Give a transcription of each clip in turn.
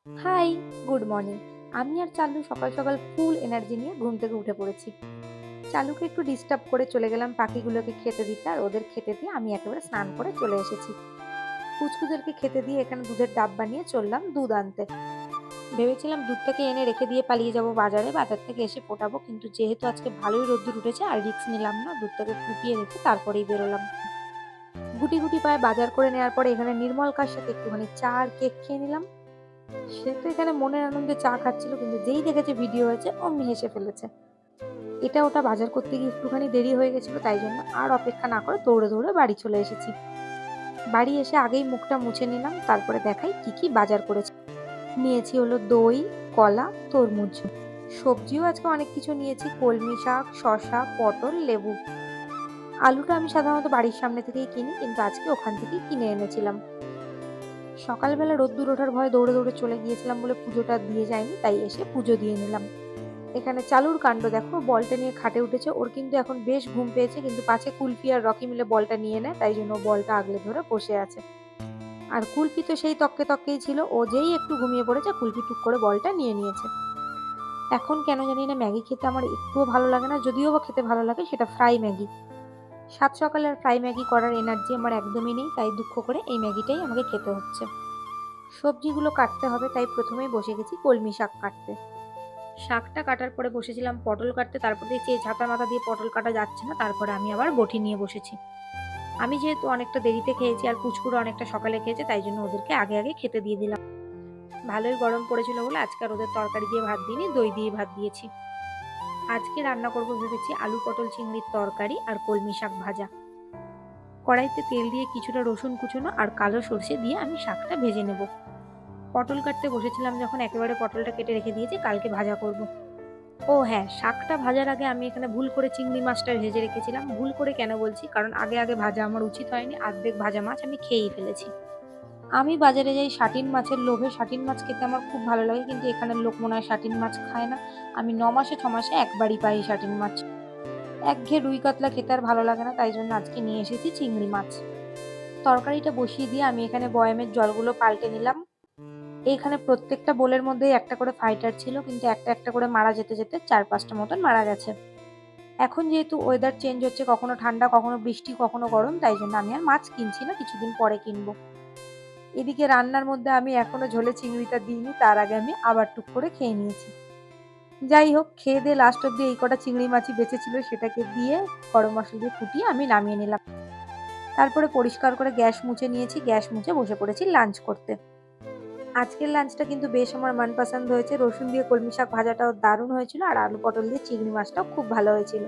High, good morning. আমি আর চাল্লু সকাল সকাল ফুল এনার্জি নিয়ে ঘুম থেকে উঠে পড়েছি। চাল্লুকে একটু ডিস্টার্ব করে চলে গেলাম পাখিগুলোকে খেতে দিতে, আর ওদের খেতে দিয়ে আমি একেবারে স্নান করে চলে এসেছি। পুচকুদেরকে খেতে দিয়ে এখানে দুধের ডাব্বা নিয়ে চললাম দুধ আনতে। ভেবেছিলাম দুধটাকে এনে রেখে দিয়ে পালিয়ে যাব বাজারে, বাজার থেকে এসে ফোটাবো, কিন্তু যেহেতু আজকে ভালোই রোদ্দুর উঠেছে আর রিস্ক নিলাম না, দুধটাকে ফুটিয়ে রেখে তারপরেই বেরোলাম। গুটি গুটি পায়ে বাজার করে নেওয়ার পরে এখানে নির্মল কার সাথে একটুখানি চা আর কেক খেয়ে নিলাম। সে তো এখানে মনের আনন্দে চা খাচ্ছিল, কিন্তু যেই দেখেছে ভিডিও হয়েছে অমনি হেসে ফেলেছে। এটা ওটা বাজার করতে গিয়ে একটুখানি দেরি হয়ে গেছিল, তাই জন্য আর অপেক্ষা না করে দৌড়ে দৌড়ে বাড়ি চলে এসেছি। বাড়ি এসে আগেই মুখটা মুছে নিলাম, তারপরে দেখাই কি কি বাজার করেছি। নিয়েছি হলো দই, কলা, তরমুজ। সবজিও আজকে অনেক কিছু নিয়েছি, কলমি শাক, শসা, পটল, লেবু। আলুটা আমি সাধারণত বাড়ির সামনে থেকেই কিনি, কিন্তু আজকে ওখান থেকেই কিনে এনেছিলাম। সকালবেলা রোদ্দুর ওঠার ভয়ে দৌড়ে দৌড়ে চলে গিয়েছিলাম বলে পুজোটা দিয়ে যায়নি, তাই এসে পুজো দিয়ে নিলাম। এখানে চালুর কাণ্ড দেখো, বলটা নিয়ে খাটে উঠেছে। ওর কিন্তু এখন বেশ ঘুম পেয়েছে, কিন্তু পাছে কুলফি আর রকি মিলে বলটা নিয়ে নেয়, তাই জন্য বলটা আগলে ধরে বসে আছে। আর কুলফি তো সেই তককে তককেই ছিল, ও যেই একটু ঘুমিয়ে পড়েছে কুলফি টুক করে বলটা নিয়ে নিয়েছে। এখন কেন জানি না ম্যাগি খেতে আমার একটুও ভালো লাগে না, যদিও বা খেতে ভালো লাগে সেটা ফ্রাই ম্যাগি। সাত সকালে আর ফ্রাই ম্যাগি করার এনার্জি আমার একদমই নেই, তাই দুঃখ করে এই ম্যাগিটাই আমাকে খেতে হচ্ছে। সবজিগুলো কাটতে হবে, তাই প্রথমেই বসে গেছি কলমি শাক কাটতে। শাকটা কাটার পরে বসেছিলাম পটল কাটতে, তারপর দেখছি এই ছাতা মাথা দিয়ে পটল কাটা যাচ্ছে না, তারপরে আমি আবার বটি নিয়ে বসেছি। আমি যেহেতু অনেকটা দেরিতে খেয়েছি আর পুচকুরও অনেকটা সকালে খেয়েছে, তাই জন্য ওদেরকে আগে আগে খেতে দিয়ে দিলাম। ভালোই গরম পড়েছিল বলে আজকে আর ওদের তরকারি দিয়ে ভাত দিইনি, দই দিয়ে ভাত দিয়েছি। আজকে রান্না করবো ভেবেছি আলু পটল চিংড়ির তরকারি আর কলমি শাক ভাজা। কড়াইতে তেল দিয়ে কিছুটা রসুন কুচোনো আর কালো সর্ষে দিয়ে আমি শাকটা ভেজে নেব। পটল কাটতে বসেছিলাম যখন, একেবারে পটলটা কেটে রেখে দিয়েছি, কালকে ভাজা করব। ও হ্যাঁ, শাকটা ভাজার আগে আমি এখানে ভুল করে চিংড়ি মাছটা ভেজে রেখেছিলাম। ভুল করে কেন বলছি, কারণ আগে আগে ভাজা আমার উচিত হয়নি, অর্ধেক ভাজা মাছ আমি খেয়েই ফেলেছি। আমি বাজারে যাই শাটিন মাছের লোভে, শাটিন মাছ খেতে আমার খুব ভালো লাগে, কিন্তু এখানের লোক মনে হয় শাটিন মাছ খায় না। আমি ৯ মাসে ৬ মাসে একবারই পাই শাটিন মাছ। একঘেয়ে রুই কাতলা খেতে আর ভালো লাগে না, তাই জন্য আজকে নিয়ে এসেছি চিংড়ি মাছ। তরকারিটা বসিয়ে দিয়ে আমি এখানে বয়ামের জলগুলো পাল্টে নিলাম। এইখানে প্রত্যেকটা বোলের মধ্যেই একটা করে ফাইটার ছিল, কিন্তু একটা একটা করে মারা যেতে যেতে ৪-৫টা মতন মারা গেছে। এখন যেহেতু ওয়েদার চেঞ্জ হচ্ছে, কখনো ঠান্ডা কখনো বৃষ্টি কখনো গরম, তাই জন্য আমি আর মাছ কিনছি না, কিছুদিন পরে কিনবো। এদিকে রান্নার মধ্যে আমি এখনো ঝোলে চিংড়িটা দিইনি, তার আগে আমি আবার টুক করে খেয়ে নিয়েছি। যাই হোক, খেয়ে দিয়ে লাস্ট অব্দি এই কটা চিংড়ি মাছই বেঁচে ছিল, সেটাকে দিয়ে গরম মশলা দিয়ে ফুটিয়ে আমি নামিয়ে নিলাম। তারপরে পরিষ্কার করে গ্যাস মুছে নিয়েছি, গ্যাস মুছে বসে পড়েছি লাঞ্চ করতে। আজকের লাঞ্চটা কিন্তু বেশ আমার মনপসন্দ হয়েছে। রসুন দিয়ে কলমি শাক ভাজাটাও দারুণ হয়েছিল, আর আলু পটল দিয়ে চিংড়ি মাছটাও খুব ভালো হয়েছিল।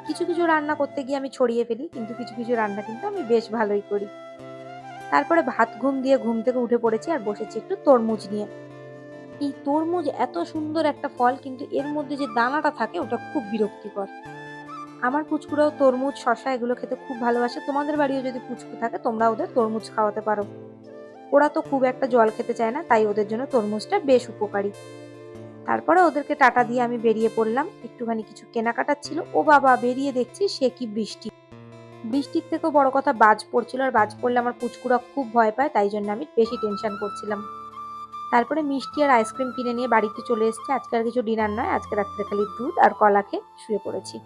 কিছু কিছু রান্না করতে গিয়ে আমি ছড়িয়ে ফেলি, কিন্তু কিছু কিছু রান্না কিন্তু আমি বেশ ভালোই করি। তারপরে ভাত ঘুম দিয়ে ঘুম থেকে উঠে পড়েছি আর বসেছি একটু তরমুজ নিয়ে। এই তরমুজ এত সুন্দর একটা ফল, কিন্তু এর মধ্যে যে দানাটা থাকে ওটা খুব বিরক্তিকর। আমার পুচকুরাও তরমুজ, শসা এগুলো খেতে খুব ভালোবাসে। তোমাদের বাড়িও যদি পুচকু থাকে তোমরা ওদের তরমুজ খাওয়াতে পারো। ওরা তো খুব একটা জল খেতে চায় না, তাই ওদের জন্য তরমুজটা বেশ উপকারী। তারপরে ওদেরকে টাটা দিয়ে আমি বেরিয়ে পড়লাম। একটুখানি কিছু কেনাকাটার ছিল। ও বাবা, বেরিয়ে দেখছি সে কি বৃষ্টি! বৃষ্টির থেকেও বড় কথা বাজ পড়ছিল, আর বাজ পড়লে আমার পুচকুরা খুব ভয় পায়, তাই জন্য আমি বেশি টেনশন করছিলাম। তারপরে মিষ্টি আর আইসক্রিম কিনে নিয়ে বাড়িতে চলে এসেছি। আজকে আর কিছু ডিনার নয়, আজকে রাত্রে খালি দুধ আর কলা খেয়ে শুয়ে পড়েছি।